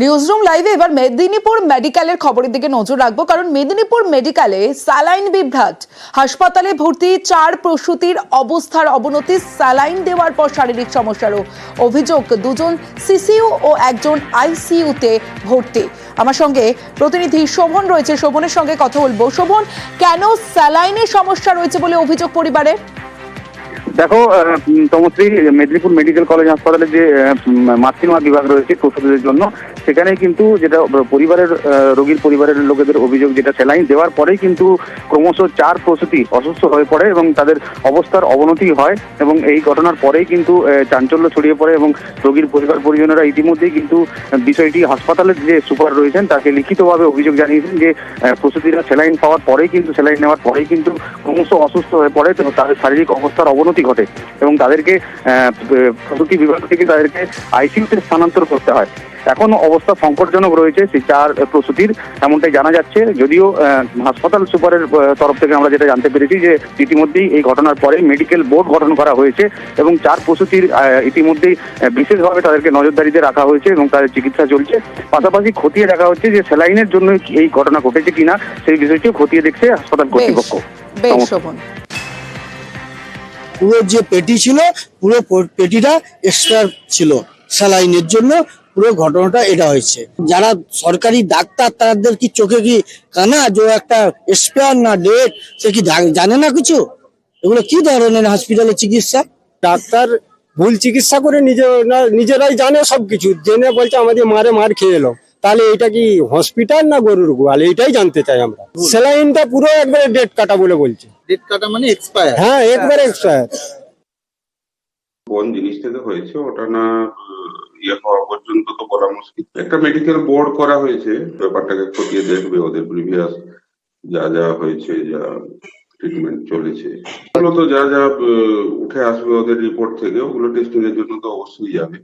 Newsroom লাইভে এবার মেদিনীপুর মেডিকেলের খবরের দিকে নজর রাখবো, কারণ মেদিনীপুর মেডিকেলে স্যালাইন বিভ্রাট। হাসপাতালে ভর্তি 4 প্রসূতির অবস্থার অবনতি, স্যালাইন দেওয়ার পর শারীরিক সমস্যারও অভিযোগ। 2জন সিসিইউ ও 1জন আইসিইউতে ভর্তি। আমার সঙ্গে প্রতিনিধি শোভন রয়েছে, শোভনের সঙ্গে কথা বলবো। শোভন, কেন স্যালাইনের সমস্যা রয়েছে বলে অভিযোগ পরিবারের? দেখো তমশ্রী, মেদিনীপুর মেডিকেল কলেজ হাসপাতালে যে মাতৃমা বিভাগ রয়েছে প্রসূতিদের জন্য, সেখানে কিন্তু যেটা পরিবারের রোগীর পরিবারের লোকেদের অভিযোগ, যেটা স্যালাইন দেওয়ার পরেই কিন্তু ক্রমশ 4 প্রসূতি অসুস্থ হয়ে পড়ে এবং তাদের অবস্থার অবনতি হয়। এবং এই ঘটনার পরেই কিন্তু চাঞ্চল্য ছড়িয়ে পড়ে এবং রোগীর পরিবার পরিজনেরা ইতিমধ্যেই কিন্তু বিষয়টি হাসপাতালের যে সুপার রয়েছেন তাকে লিখিতভাবে অভিযোগ জানিয়েছেন যে প্রসূতিরা স্যালাইন পাওয়ার পরেই কিন্তু স্যালাইন নেওয়ার পরেই কিন্তু ক্রমশ অসুস্থ হয়ে পড়ে, তো তাদের শারীরিক অবস্থার অবনতি ঘটে এবং তাদেরকে প্রসূতি বিভাগ থেকে তাদেরকে আইসিইউতে স্থানান্তর করতে হয়। এখন অবস্থা সংকটজনক রয়েছে সেই 4 প্রসূতির, এমনটাই জানা যাচ্ছে। যদিও হাসপাতাল সুপারের তরফ থেকে আমরা যেটা জানতে পেরেছি যে ইতিমধ্যেই এই ঘটনার পরে মেডিকেল বোর্ড গঠন করা হয়েছে এবং 4 প্রসূতির ইতিমধ্যেই বিশেষভাবে তাদেরকে নজরদারিতে রাখা হয়েছে এবং তাদের চিকিৎসা চলছে। পাশাপাশি খতিয়ে দেখা হচ্ছে যে স্যালাইনের জন্য এই ঘটনা ঘটেছে কিনা, সেই বিষয়টিও খতিয়ে দেখছে হাসপাতাল কর্তৃপক্ষ। বেশ শোভন। পুরো যে পেটি ছিল, পুরো পেটিটা এক্সট্রা ছিল স্যালাইনের জন্য। পুরো ঘটনাটা এটা হয়েছে। যারা সরকারি ডাক্তার তাদের কি চোখে কি কানা যে একটা স্পেয়ার না ডেট, সে কি জানে না কিছু? এগুলো কি ধরনের হসপিটালের চিকিৎসা? ডাক্তার ভুল চিকিৎসা করে নিজেরাই জানে সবকিছু, জেনে বলছে আমাদের মার খেয়ে এলো। তাহলে এটা কি হসপিটাল না গরুর গোয়াল, এইটাই জানতে চাই আমরা। স্যালাইনটা পুরো একবারে ডেট কাটা বলে বলছে। ডেট কাটা মানে এক্সপায়ার? হ্যাঁ, একবারে এক্সপায়ার। কোন জিনিস থেকে হয়েছে ওটা না ইয়ে হওয়া পর্যন্ত তো বলা মুশকিল। একটা মেডিকেল বোর্ড করা হয়েছে, ব্যাপারটাকে খতিয়ে দেখবে ওদের প্রিভিয়াস যা যা হয়েছে, যা ট্রিটমেন্ট চলেছে, ওগুলো তো যা যা উঠে আসবে ওদের রিপোর্ট থেকে, ওগুলো টেস্টিং এর জন্য তো অবশ্যই যাবে।